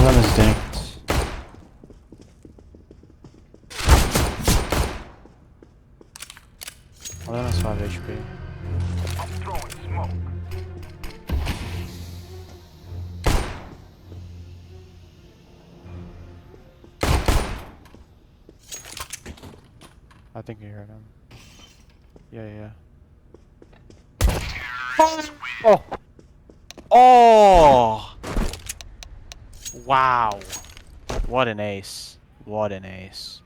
of them is dinked. One of them is 5 HP. I'm throwing smoke. I think you heard him. Yeah, yeah. Oh! Oh! Wow. What an ace. What an ace.